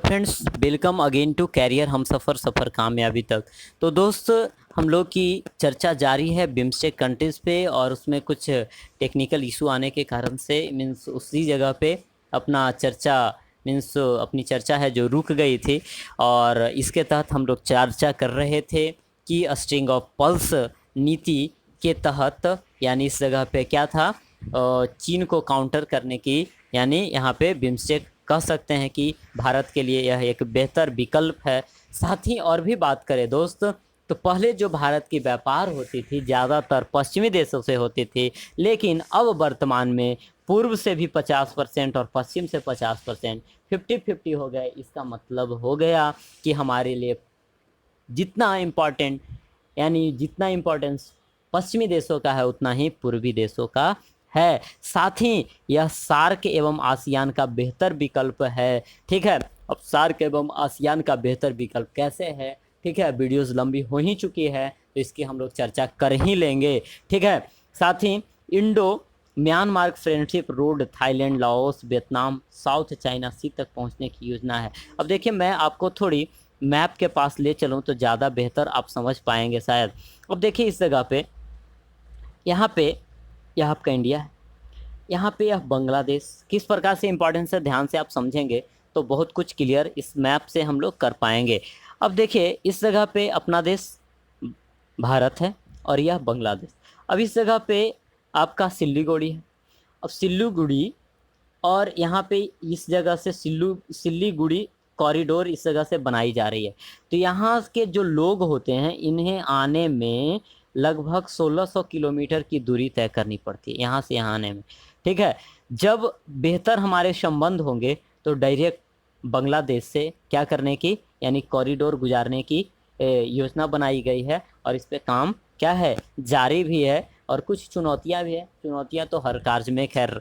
Friends, welcome again to career हम सफ़र कामयाबी तक। तो दोस्त, हम लोग की चर्चा जारी है बिम्स्टेक कंट्रीज़ पे, और उसमें कुछ टेक्निकल इशू आने के कारण से मीन्स उसी जगह पे अपना चर्चा मीन्स अपनी चर्चा है जो रुक गई थी। और इसके तहत हम लोग चर्चा कर रहे थे कि स्ट्रिंग ऑफ पल्स नीति के तहत यानी इस जगह पे क्या था, चीन को काउंटर करने की, यानी यहाँ पे बिम्स्टेक कह सकते हैं कि भारत के लिए यह एक बेहतर विकल्प है। साथ ही और भी बात करें दोस्त, तो पहले जो भारत की व्यापार होती थी ज़्यादातर पश्चिमी देशों से होती थी, लेकिन अब वर्तमान में पूर्व से भी 50% और पश्चिम से 50%, 50-50 हो गए। इसका मतलब हो गया कि हमारे लिए जितना इम्पोर्टेंट यानी जितना इम्पोर्टेंस पश्चिमी देशों का है उतना ही पूर्वी देशों का है। साथ ही यह सार्क एवं आसियान का बेहतर विकल्प है। ठीक है, अब सार्क एवं आसियान का बेहतर विकल्प कैसे है, ठीक है, वीडियोस लंबी हो ही चुकी है तो इसकी हम लोग चर्चा कर ही लेंगे। ठीक है, साथ ही Indo Myanmar friendship road Thailand, Laos, Vietnam, South China Sea तक पहुंचने की योजना है। अब देखिए, मैं आपको थोड़ी मैप के पास ले चलूँ तो ज़्यादा बेहतर आप समझ पाएंगे शायद। अब देखिए, इस जगह पे यहाँ पे यह आपका इंडिया है, यहाँ पे यह बांग्लादेश। किस प्रकार से इंपॉर्टेंस है ध्यान से आप समझेंगे तो बहुत कुछ क्लियर इस मैप से हम लोग कर पाएंगे। अब देखिए, इस जगह पे अपना देश भारत है और यह बांग्लादेश। अब इस जगह पे आपका सिल्लीगुड़ी है। अब सिल्लीगुड़ी और यहाँ पे इस जगह से सिल्लीगुड़ी कॉरिडोर इस जगह से बनाई जा रही है। तो यहाँ के जो लोग होते हैं इन्हें आने में लगभग 1600 किलोमीटर की दूरी तय करनी पड़ती है यहाँ से यहाँ आने में। ठीक है, जब बेहतर हमारे संबंध होंगे तो डायरेक्ट बांग्लादेश से क्या करने की यानी कॉरिडोर गुजारने की योजना बनाई गई है, और इस पे काम क्या है जारी भी है। और कुछ चुनौतियां भी है, चुनौतियां तो हर कार्य में खैर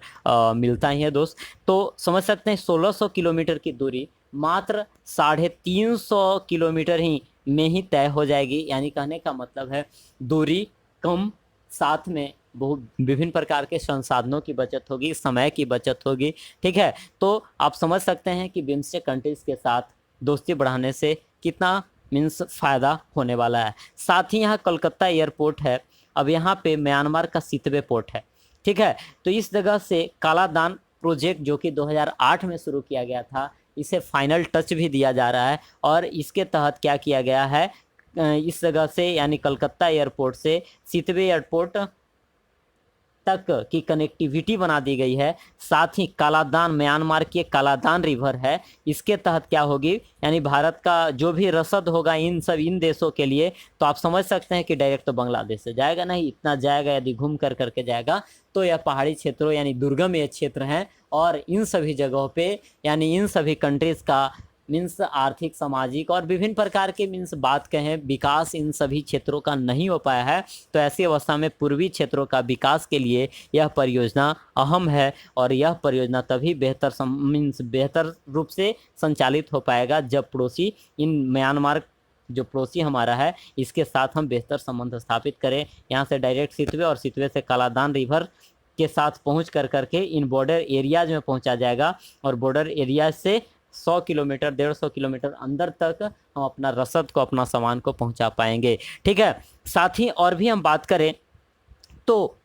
मिलता ही है दोस्त। तो समझ सकते हैं 1600 किलोमीटर की दूरी मात्र 350 किलोमीटर ही में ही तय हो जाएगी। यानी कहने का मतलब है दूरी कम, साथ में बहुत विभिन्न प्रकार के संसाधनों की बचत होगी, समय की बचत होगी। ठीक है, तो आप समझ सकते हैं कि बिम्स्टेक कंट्रीज के साथ दोस्ती बढ़ाने से कितना मीन्स फ़ायदा होने वाला है। साथ ही यहाँ कोलकाता एयरपोर्ट है। अब यहाँ पे म्यांमार का सितवे पोर्ट है। ठीक है, तो इस जगह से कालादान प्रोजेक्ट जो कि 2008 में शुरू किया गया था, इसे फाइनल टच भी दिया जा रहा है। और इसके तहत क्या किया गया है, इस जगह से यानी कलकत्ता एयरपोर्ट से सितवे एयरपोर्ट तक की कनेक्टिविटी बना दी गई है। साथ ही कालादान, म्यांमार की कालादान रिवर है, इसके तहत क्या होगी यानी भारत का जो भी रसद होगा इन देशों के लिए, तो आप समझ सकते हैं कि डायरेक्ट तो बांग्लादेश से जाएगा नहीं, इतना जाएगा यदि घूम कर करके जाएगा तो यह पहाड़ी क्षेत्रों यानी दुर्गम ये क्षेत्र हैं। और इन सभी जगहों पे यानी इन सभी कंट्रीज़ का मीन्स आर्थिक, सामाजिक और विभिन्न प्रकार के मीन्स बात कहें विकास इन सभी क्षेत्रों का नहीं हो पाया है। तो ऐसी अवस्था में पूर्वी क्षेत्रों का विकास के लिए यह परियोजना अहम है। और यह परियोजना तभी मीन्स बेहतर रूप से संचालित हो पाएगा जब पड़ोसी इन म्यांमार जो पड़ोसी हमारा है इसके साथ हम बेहतर संबंध स्थापित करें। यहाँ से डायरेक्ट सितवे और सितवे से कालादान रिवर के साथ पहुँच कर करके इन बॉर्डर एरियाज में पहुँचा जाएगा। और बॉर्डर एरिया से 100 किलोमीटर 150 किलोमीटर अंदर तक हम अपना रसद को, अपना सामान को पहुंचा पाएंगे। ठीक है, साथ ही और भी हम बात करें तो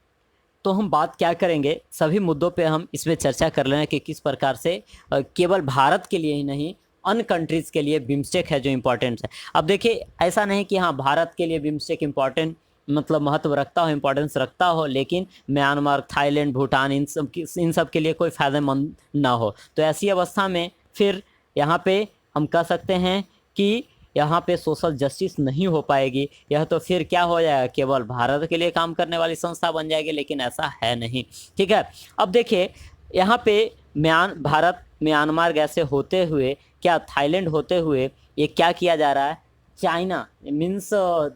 हम बात क्या करेंगे, सभी मुद्दों पे हम इसमें चर्चा कर लें कि किस प्रकार से केवल भारत के लिए ही नहीं अन्य कंट्रीज़ के लिए बिम्स्टेक है जो इम्पोर्टेंट है। अब देखिए, ऐसा नहीं कि हाँ भारत के लिए बिम्स्टेक इम्पोर्टेंट मतलब महत्व रखता हो, इम्पोर्टेंस रखता हो, लेकिन म्यांमार, थाईलैंड, भूटान इन सब के लिए कोई फ़ायदेमंद ना हो। तो ऐसी अवस्था में फिर यहाँ पे हम कह सकते हैं कि यहाँ पे सोशल जस्टिस नहीं हो पाएगी। यह तो फिर क्या हो जाएगा, केवल भारत के लिए काम करने वाली संस्था बन जाएगी, लेकिन ऐसा है नहीं। ठीक है, अब देखिए यहाँ पे भारत म्यांमार जैसे होते हुए क्या थाईलैंड होते हुए ये क्या किया जा रहा है, चाइना मीन्स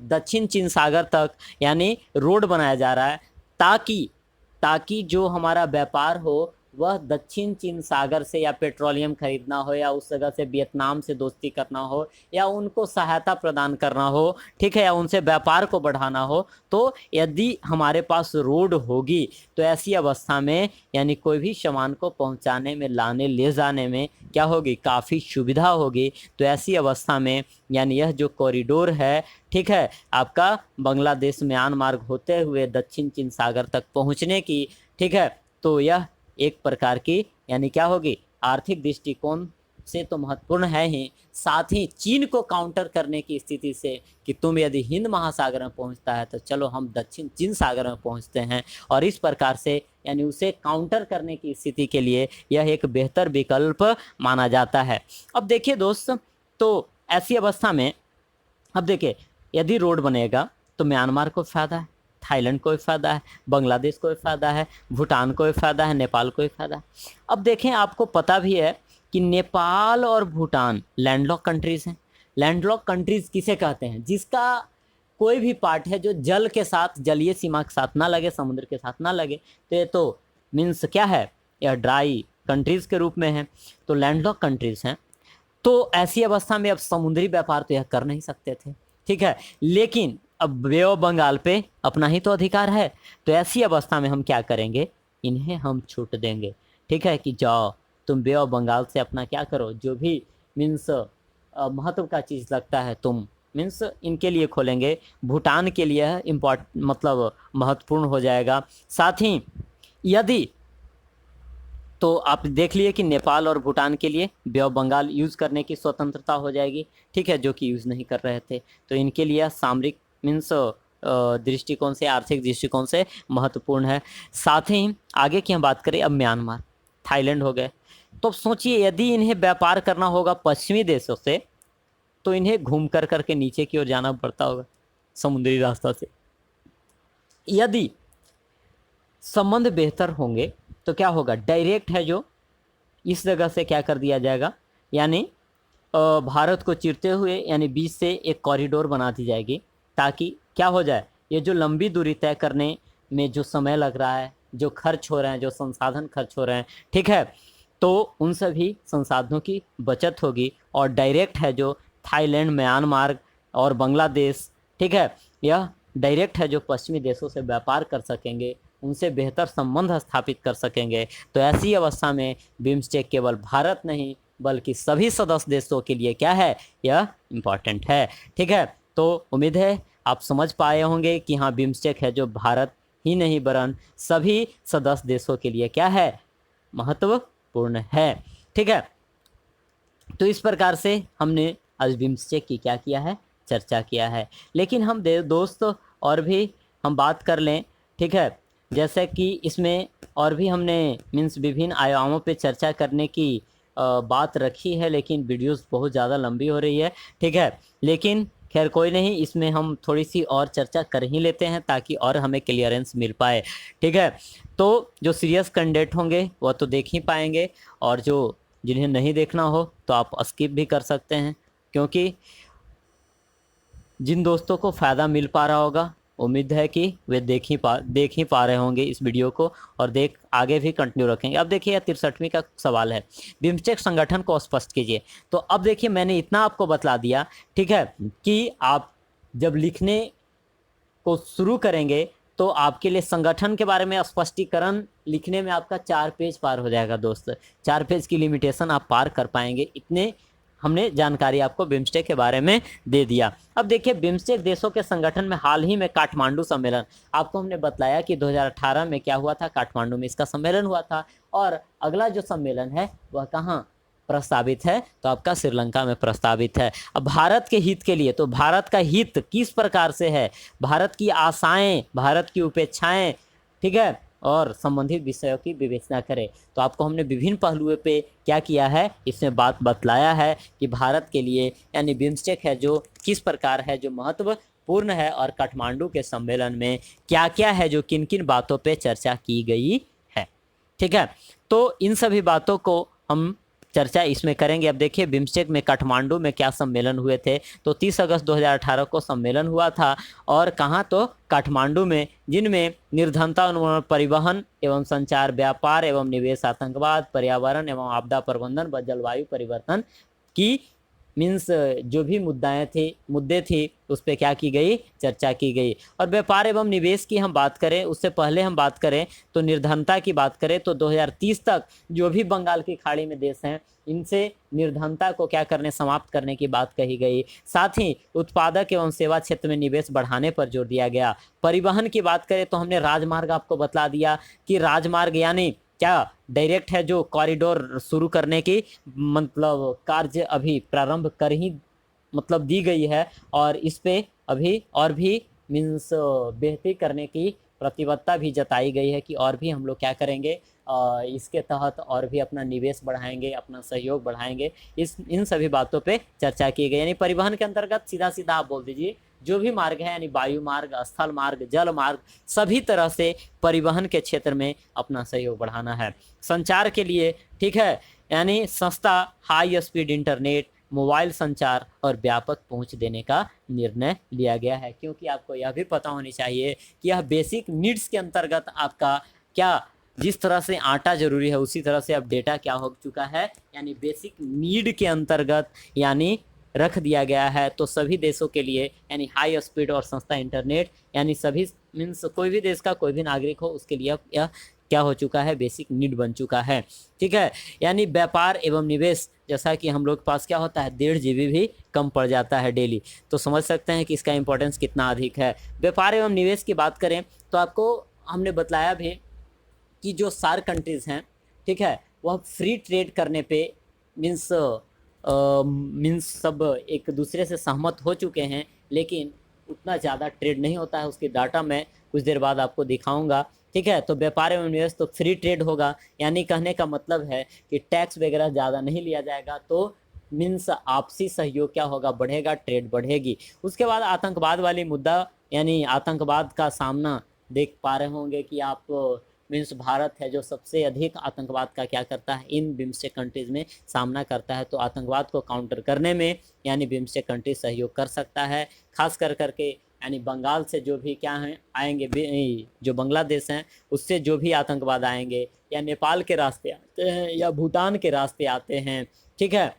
दक्षिण चीन सागर तक यानी रोड बनाया जा रहा है, ताकि जो हमारा व्यापार हो वह दक्षिण चीन सागर से या पेट्रोलियम खरीदना हो, या उस जगह से वियतनाम से दोस्ती करना हो, या उनको सहायता प्रदान करना हो, ठीक है, या उनसे व्यापार को बढ़ाना हो, तो यदि हमारे पास रोड होगी तो ऐसी अवस्था में यानी कोई भी सामान को पहुंचाने में, लाने ले जाने में क्या होगी, काफ़ी सुविधा होगी। तो ऐसी अवस्था में यानी यह जो कॉरिडोर है, ठीक है, आपका बांग्लादेश म्यांमार होते हुए दक्षिण चीन सागर तक पहुंचने की, ठीक है, तो यह एक प्रकार की यानी क्या होगी, आर्थिक दृष्टिकोण से तो महत्वपूर्ण है ही, साथ ही चीन को काउंटर करने की स्थिति से कि तुम यदि हिंद महासागर में पहुंचता है तो चलो हम दक्षिण चीन सागर में पहुंचते हैं, और इस प्रकार से यानी उसे काउंटर करने की स्थिति के लिए यह एक बेहतर विकल्प माना जाता है। अब देखिए दोस्त, तो ऐसी अवस्था में अब देखिए यदि रोड बनेगा तो म्यांमार को फ़ायदा है, थाईलैंड को भी फ़ायदा है, बांग्लादेश को भी फ़ायदा है, भूटान को भी फ़ायदा है, नेपाल को भी फ़ायदा है। अब देखें, आपको पता भी है कि नेपाल और भूटान लैंडलॉक कंट्रीज़ हैं। लैंडलॉक कंट्रीज़ किसे कहते हैं, जिसका कोई भी पार्ट है जो जल के साथ, जलीय सीमा के साथ ना लगे, समुद्र के साथ ना लगे, तो ये तो मीन्स क्या है, यह ड्राई कंट्रीज़ के रूप में है, तो लैंडलॉक कंट्रीज़ हैं। तो ऐसी अवस्था में अब समुद्री व्यापार तो यह कर नहीं सकते थे, ठीक है, लेकिन अब बे ऑफ बंगाल पे अपना ही तो अधिकार है, तो ऐसी अवस्था में हम क्या करेंगे, इन्हें हम छूट देंगे, ठीक है, कि जाओ तुम बे ऑफ बंगाल से अपना क्या करो, जो भी मीन्स महत्व का चीज़ लगता है तुम मीन्स इनके लिए खोलेंगे, भूटान के लिए मतलब महत्वपूर्ण हो जाएगा। साथ ही यदि तो आप देख लिए कि नेपाल और भूटान के लिए बे ऑफ बंगाल यूज़ करने की स्वतंत्रता हो जाएगी, ठीक है, जो कि यूज़ नहीं कर रहे थे, तो इनके लिए सामरिक मीन्स दृष्टिकोण से, आर्थिक दृष्टिकोण से महत्वपूर्ण है। साथ ही आगे की हम बात करें, अब म्यांमार, थाईलैंड हो गए, तो सोचिए यदि इन्हें व्यापार करना होगा पश्चिमी देशों से तो इन्हें घूम कर करके नीचे की ओर जाना पड़ता होगा समुद्री रास्ता से। यदि संबंध बेहतर होंगे तो क्या होगा, डायरेक्ट है जो इस जगह से क्या कर दिया जाएगा, यानी भारत को चीरते हुए यानी बीच से एक कॉरिडोर बना दी जाएगी, ताकि क्या हो जाए, ये जो लंबी दूरी तय करने में जो समय लग रहा है, जो खर्च हो रहे हैं, जो संसाधन खर्च हो रहे हैं, ठीक है, तो उन सभी संसाधनों की बचत होगी, और डायरेक्ट है जो थाईलैंड, म्यांमार और बांग्लादेश, ठीक है, यह डायरेक्ट है जो पश्चिमी देशों से व्यापार कर सकेंगे, उनसे बेहतर संबंध स्थापित कर सकेंगे। तो ऐसी अवस्था में बिम्स्टेक केवल भारत नहीं बल्कि सभी सदस्य देशों के लिए क्या है, यह इम्पॉर्टेंट है, ठीक है। तो उम्मीद है आप समझ पाए होंगे कि हाँ, बिम्स्टेक है जो भारत ही नहीं वरन सभी सदस्य देशों के लिए क्या है, महत्वपूर्ण है, ठीक है। तो इस प्रकार से हमने आज बिम्स्टेक की क्या किया है, चर्चा किया है। लेकिन हम दोस्तों और भी हम बात कर लें, ठीक है, जैसे कि इसमें और भी हमने मीन्स विभिन्न आयामों पे चर्चा करने की बात रखी है, लेकिन वीडियोस बहुत ज़्यादा लंबी हो रही है, ठीक है, लेकिन खैर कोई नहीं, इसमें हम थोड़ी सी और चर्चा कर ही लेते हैं ताकि और हमें क्लियरेंस मिल पाए, ठीक है। तो जो सीरियस कैंडिडेट होंगे वह तो देख ही पाएंगे, और जो जिन्हें नहीं देखना हो तो आप स्किप भी कर सकते हैं, क्योंकि जिन दोस्तों को फ़ायदा मिल पा रहा होगा उम्मीद है कि वे देख ही पा रहे होंगे इस वीडियो को, और आगे भी कंटिन्यू रखेंगे। अब देखिए 63वीं का सवाल है, बिम्स्टेक संगठन को स्पष्ट कीजिए। तो अब देखिए मैंने इतना आपको बतला दिया, ठीक है, कि आप जब लिखने को शुरू करेंगे तो आपके लिए संगठन के बारे में स्पष्टीकरण लिखने में आपका 4 पेज पार हो जाएगा दोस्त, 4 पेज की लिमिटेशन आप पार कर पाएंगे, इतने हमने जानकारी आपको बिम्स्टेक के बारे में दे दिया। अब देखिए बिम्स्टेक देशों के संगठन में हाल ही में काठमांडू सम्मेलन, आपको हमने बताया कि 2018 में क्या हुआ था, काठमांडू में इसका सम्मेलन हुआ था, और अगला जो सम्मेलन है वह कहाँ प्रस्तावित है, तो आपका श्रीलंका में प्रस्तावित है। अब भारत के हित के लिए, तो भारत का हित किस प्रकार से है, भारत की आशाएं, भारत की उपेक्षाएं, ठीक है, और संबंधित विषयों की विवेचना करें। तो आपको हमने विभिन्न पहलुओं पे क्या किया है, इसमें बात बतलाया है कि भारत के लिए यानी बिम्स्टेक है जो किस प्रकार है, जो महत्वपूर्ण है, और काठमांडू के सम्मेलन में क्या क्या है, जो किन किन बातों पे चर्चा की गई है, ठीक है। तो इन सभी बातों को हम चर्चा इसमें करेंगे। अब देखिए बिम्स्टेक में काठमांडू में क्या सम्मेलन हुए थे, तो 30 अगस्त 2018 को सम्मेलन हुआ था, और कहाँ, तो काठमांडू में, जिनमें निर्धनता उन्मूलन, परिवहन एवं संचार, व्यापार एवं निवेश, आतंकवाद, पर्यावरण एवं आपदा प्रबंधन व जलवायु परिवर्तन की मीन्स जो भी मुद्दे थे उस पर क्या की गई, चर्चा की गई। और व्यापार एवं निवेश की हम बात करें, उससे पहले हम बात करें तो निर्धनता की बात करें तो 2030 तक जो भी बंगाल की खाड़ी में देश हैं, इनसे निर्धनता को क्या करने, समाप्त करने की बात कही गई। साथ ही उत्पादक एवं सेवा क्षेत्र में निवेश बढ़ाने पर जोर दिया गया। परिवहन की बात करें तो हमने राजमार्ग आपको बतला दिया कि राजमार्ग यानी क्या, डायरेक्ट है जो कॉरिडोर शुरू करने की मतलब कार्य अभी प्रारंभ कर ही मतलब दी गई है, और इस पे अभी और भी मीन्स बेहतरी करने की प्रतिबद्धता भी जताई गई है कि और भी हम लोग क्या करेंगे, इसके तहत और भी अपना निवेश बढ़ाएंगे, अपना सहयोग बढ़ाएंगे। इन सभी बातों पे चर्चा की गई। यानी परिवहन के अंतर्गत सीधा सीधा आप बोल दीजिए जो भी मार्ग है, यानी वायु मार्ग, स्थल मार्ग, जल मार्ग, सभी तरह से परिवहन के क्षेत्र में अपना सहयोग बढ़ाना है। संचार के लिए, ठीक है, यानी सस्ता हाई स्पीड इंटरनेट, मोबाइल संचार और व्यापक पहुंच देने का निर्णय लिया गया है, क्योंकि आपको यह भी पता होनी चाहिए कि यह बेसिक नीड्स के अंतर्गत आपका क्या, जिस तरह से आटा जरूरी है उसी तरह से अब डेटा क्या हो चुका है, यानी बेसिक नीड के अंतर्गत यानी रख दिया गया है। तो सभी देशों के लिए यानी हाई स्पीड और सस्ता इंटरनेट, यानी सभी मीन्स कोई भी देश का कोई भी नागरिक हो उसके लिए यह क्या हो चुका है, बेसिक नीड बन चुका है। ठीक है, यानी व्यापार एवं निवेश, जैसा कि हम लोग के पास क्या होता है 1.5 GB भी कम पड़ जाता है डेली, तो समझ सकते हैं कि इसका इंपॉर्टेंस कितना अधिक है। व्यापार एवं निवेश की बात करें तो आपको हमने बतलाया भी कि जो सार्क कंट्रीज़ हैं, ठीक है, वह फ्री ट्रेड करने पे मीन्स सब एक दूसरे से सहमत हो चुके हैं, लेकिन उतना ज़्यादा ट्रेड नहीं होता है। उसकी डाटा मैं कुछ देर बाद आपको दिखाऊंगा। ठीक है, तो व्यापार एवं निवेश तो फ्री ट्रेड होगा, यानी कहने का मतलब है कि टैक्स वगैरह ज़्यादा नहीं लिया जाएगा, तो मीन्स आपसी सहयोग क्या होगा, बढ़ेगा, ट्रेड बढ़ेगी। उसके बाद आतंकवाद वाली मुद्दा, यानी आतंकवाद का सामना देख पा रहे होंगे कि आप मीन्स भारत है जो सबसे अधिक आतंकवाद का क्या करता है, इन बिम्स्टेक कंट्रीज़ में सामना करता है। तो आतंकवाद को काउंटर करने में यानी बिम्स्टेक कंट्री सहयोग कर सकता है, खास कर करके यानी बंगाल से जो भी क्या हैं आएंगे, जो बांग्लादेश हैं उससे जो भी आतंकवाद आएंगे, या नेपाल के रास्ते आते हैं या भूटान के रास्ते आते हैं, ठीक है,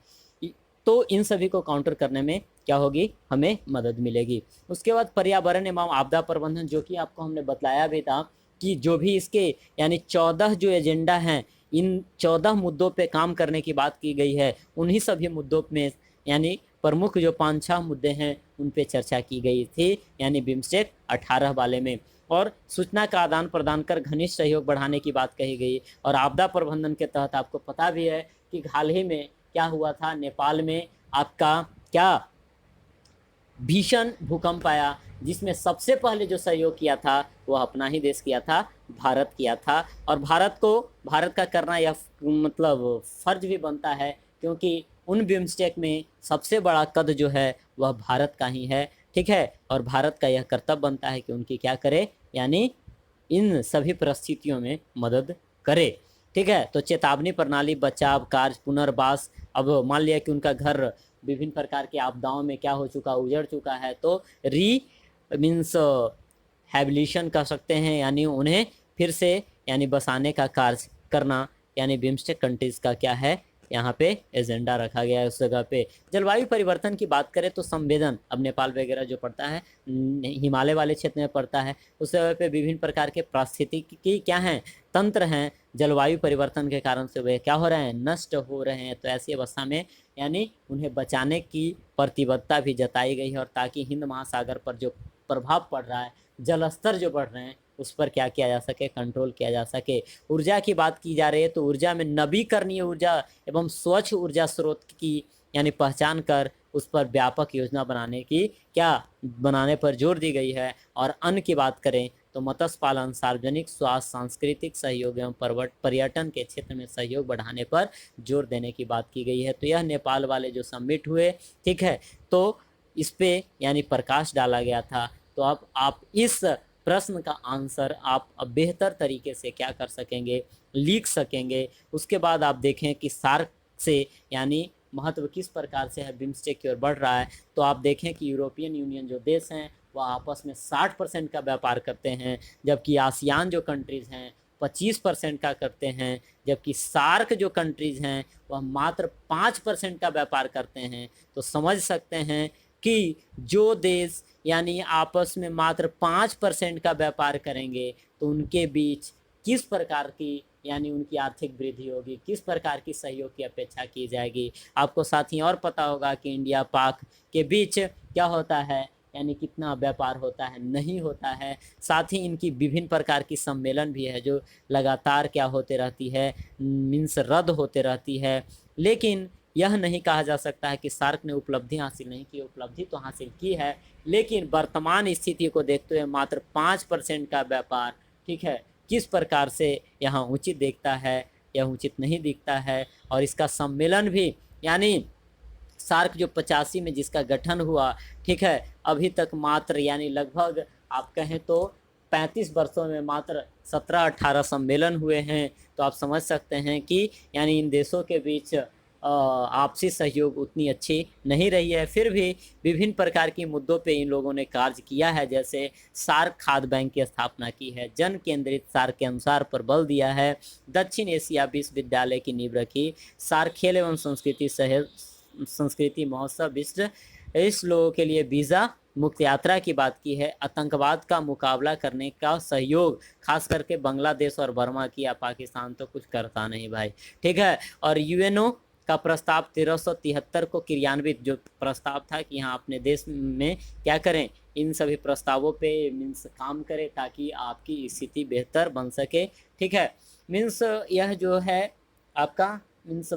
तो इन सभी को काउंटर करने में क्या होगी, हमें मदद मिलेगी। उसके बाद पर्यावरण एवं आपदा प्रबंधन, जो कि आपको हमने बतलाया भी था कि जो भी इसके यानी 14 जो एजेंडा हैं, इन 14 मुद्दों पे काम करने की बात की गई है। उन्हीं सभी मुद्दों में यानी प्रमुख जो 5-6 मुद्दे हैं उन पे चर्चा की गई थी, यानी बिम्स्टेक 18 वाले में। और सूचना का आदान प्रदान कर घनिष्ठ सहयोग बढ़ाने की बात कही गई। और आपदा प्रबंधन के तहत आपको पता भी है कि हाल ही में क्या हुआ था, नेपाल में आपका क्या भीषण भूकंप आया, जिसमें सबसे पहले जो सहयोग किया था वह अपना ही देश किया था, भारत किया था। और भारत का करना यह मतलब फर्ज भी बनता है, क्योंकि उन बिम्स्टेक में सबसे बड़ा कद जो है वह भारत का ही है। ठीक है, और भारत का यह कर्तव्य बनता है कि उनकी क्या करे, यानी इन सभी परिस्थितियों में मदद करे। ठीक है, तो चेतावनी प्रणाली, बचाव कार्य, पुनर्वास, अब मान लिया कि उनका घर विभिन्न प्रकार के आपदाओं में क्या हो चुका, उजड़ चुका है, तो मीन्स हैबिलिटेशन कर सकते हैं, यानी उन्हें फिर से यानी बसाने का कार्य करना, यानी बिम्स्टेक कंट्रीज़ का क्या है यहाँ पे एजेंडा रखा गया है उस जगह पे। जलवायु परिवर्तन की बात करें तो संवेदन, अब नेपाल वगैरह जो पड़ता है हिमालय वाले क्षेत्र में पड़ता है, उस जगह पे विभिन्न प्रकार के पारिस्थितिकी क्या हैं, तंत्र हैं, जलवायु परिवर्तन के कारण से वे क्या हो रहे हैं, नष्ट हो रहे हैं। तो ऐसी अवस्था में यानी उन्हें बचाने की प्रतिबद्धता भी जताई गई है, और ताकि हिंद महासागर पर जो प्रभाव पड़ रहा है, जल स्तर जो बढ़ रहे हैं, उस पर क्या किया जा सके, कंट्रोल किया जा सके। ऊर्जा की बात की जा रही है तो ऊर्जा में नवीकरणीय ऊर्जा एवं स्वच्छ ऊर्जा स्रोत की यानी पहचान कर उस पर व्यापक योजना बनाने पर जोर दी गई है। और अन्न की बात करें तो मत्स्य पालन, सार्वजनिक स्वास्थ्य, सांस्कृतिक सहयोग एवं पर्यटन के क्षेत्र में सहयोग बढ़ाने पर जोर देने की बात की गई है। तो यह नेपाल वाले जो समिट हुए, ठीक है, तो इस पे यानी प्रकाश डाला गया था। तो अब आप इस प्रश्न का आंसर आप अब बेहतर तरीके से क्या कर सकेंगे, लिख सकेंगे। उसके बाद आप देखें कि सार्क से, यानी महत्व किस प्रकार से है बिम्स्टेक की ओर बढ़ रहा है, तो आप देखें कि यूरोपियन यूनियन जो देश हैं वह आपस में 60% का व्यापार करते हैं, जबकि आसियान जो कंट्रीज़ हैं 25% का करते हैं, जबकि सार्क जो कंट्रीज़ हैं वह मात्र 5% का व्यापार करते हैं। तो समझ सकते हैं कि जो देश यानी आपस में मात्र 5% का व्यापार करेंगे तो उनके बीच किस प्रकार की यानी उनकी आर्थिक वृद्धि होगी, किस प्रकार की सहयोग की अपेक्षा की जाएगी। आपको साथ ही और पता होगा कि इंडिया पाक के बीच क्या होता है, यानी कितना व्यापार होता है, नहीं होता है। साथ ही इनकी विभिन्न प्रकार की सम्मेलन भी है जो लगातार क्या होते रहती है, मीन्स रद्द होते रहती है। लेकिन यह नहीं कहा जा सकता है कि सार्क ने उपलब्धि हासिल नहीं की, उपलब्धि तो हासिल की है, लेकिन वर्तमान स्थिति को देखते हुए मात्र 5% का व्यापार, ठीक है, किस प्रकार से यहाँ उचित दिखता है, यह उचित नहीं दिखता है। और इसका सम्मेलन भी यानी सार्क जो 85 में जिसका गठन हुआ, ठीक है, अभी तक मात्र यानी लगभग आप कहें तो 35 वर्षों में मात्र 17-18 सम्मेलन हुए हैं। तो आप समझ सकते हैं कि यानी इन देशों के बीच आपसी सहयोग उतनी अच्छी नहीं रही है। फिर भी विभिन्न प्रकार की मुद्दों पे इन लोगों ने कार्य किया है, जैसे सार्क खाद्य बैंक की स्थापना की है, जन केंद्रित सार्क के अनुसार पर बल दिया है, दक्षिण एशिया विश्वविद्यालय की नींव रखी, सार्क खेल एवं संस्कृति महोत्सव विश्व इस लोगों के लिए वीज़ा मुक्त यात्रा की बात की है, आतंकवाद का मुकाबला करने का सहयोग, खास करके बांग्लादेश और बर्मा किया, पाकिस्तान तो कुछ करता नहीं भाई, ठीक है। और यूएनओ का प्रस्ताव 1373 को क्रियान्वित, जो प्रस्ताव था कि यहाँ अपने देश में क्या करें, इन सभी प्रस्तावों पे मीन्स काम करें ताकि आपकी स्थिति बेहतर बन सके, ठीक है। मीन्स यह जो है आपका मीन्स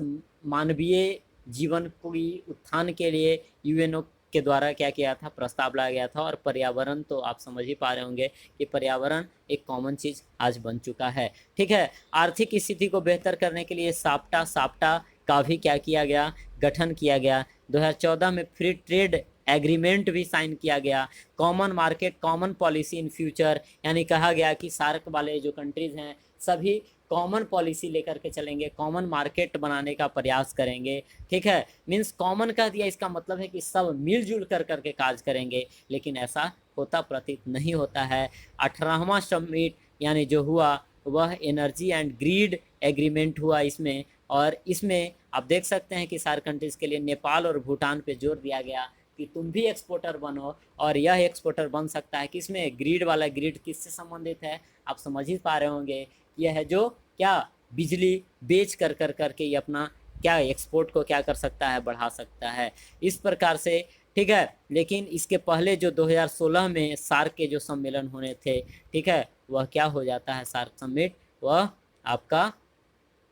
मानवीय जीवन की उत्थान के लिए यूएनओ के द्वारा क्या किया था, प्रस्ताव लाया गया था। और पर्यावरण तो आप समझ ही पा रहे होंगे कि पर्यावरण एक कॉमन चीज़ आज बन चुका है, ठीक है। आर्थिक स्थिति को बेहतर करने के लिए साप्टा का भी क्या किया गया, गठन किया गया। 2014 में फ्री ट्रेड एग्रीमेंट भी साइन किया गया। Common market common policy in future, यानी कहा गया कि सार्क वाले जो कंट्रीज़ हैं सभी कॉमन पॉलिसी लेकर के चलेंगे, कॉमन मार्केट बनाने का प्रयास करेंगे, ठीक है। मीन्स कॉमन कह दिया, इसका मतलब है कि सब मिलजुल कर करके कार्य करेंगे, लेकिन ऐसा होता प्रतीत नहीं होता है। 18वां समिट यानी जो हुआ वह एनर्जी एंड ग्रीड एग्रीमेंट हुआ इसमें, और इसमें आप देख सकते हैं कि सार्क कंट्रीज़ के लिए नेपाल और भूटान पे जोर दिया गया कि तुम भी एक्सपोर्टर बनो, और यह एक्सपोर्टर बन सकता है किसमें, ग्रिड वाला। ग्रिड किससे संबंधित है, आप समझ ही पा रहे होंगे, यह है जो क्या बिजली बेच कर करके ये अपना क्या एक्सपोर्ट को क्या कर सकता है, बढ़ा सकता है, इस प्रकार से, ठीक है। लेकिन इसके पहले जो 2016 में सार्क के जो सम्मेलन होने थे, ठीक है, वह क्या हो जाता है, सार्क समिट वह आपका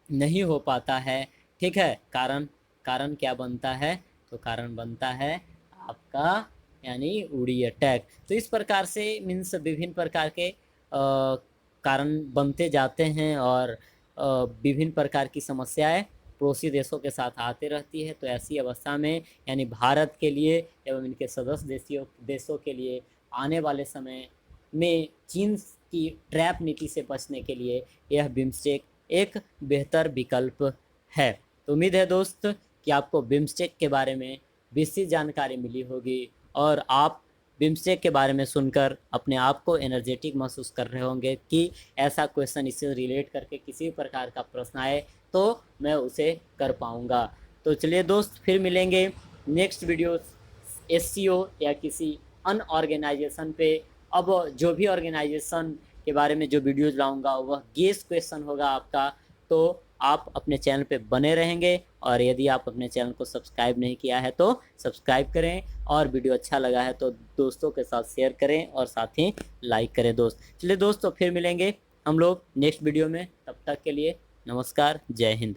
नहीं हो पाता है, ठीक है। कारण क्या बनता है, तो कारण बनता है आपका यानी उड़ी अटैक। तो इस प्रकार से मीन्स विभिन्न प्रकार के कारण बनते जाते हैं, और विभिन्न प्रकार की समस्याएं पड़ोसी देशों के साथ आते रहती है। तो ऐसी अवस्था में यानी भारत के लिए एवं इनके सदस्य देशों के लिए आने वाले समय में चीन की ट्रैप नीति से बचने के लिए यह बिम्स्टेक एक बेहतर विकल्प है। तो उम्मीद है दोस्त कि आपको बिम्स्टेक के बारे में विस्तृत जानकारी मिली होगी, और आप बिम्स्टेक के बारे में सुनकर अपने आप को एनर्जेटिक महसूस कर रहे होंगे कि ऐसा क्वेश्चन इससे रिलेट करके किसी प्रकार का प्रश्न आए तो मैं उसे कर पाऊँगा। तो चलिए दोस्त, फिर मिलेंगे नेक्स्ट वीडियो SCO या किसी अन ऑर्गेनाइजेशन पे। अब जो भी ऑर्गेनाइजेशन के बारे में जो वीडियोज़ लाऊंगा वह गेस क्वेश्चन होगा आपका, तो आप अपने चैनल पे बने रहेंगे। और यदि आप अपने चैनल को सब्सक्राइब नहीं किया है तो सब्सक्राइब करें, और वीडियो अच्छा लगा है तो दोस्तों के साथ शेयर करें, और साथ ही लाइक करें दोस्त। चलिए दोस्तों, फिर मिलेंगे हम लोग नेक्स्ट वीडियो में, तब तक के लिए नमस्कार, जय हिंद।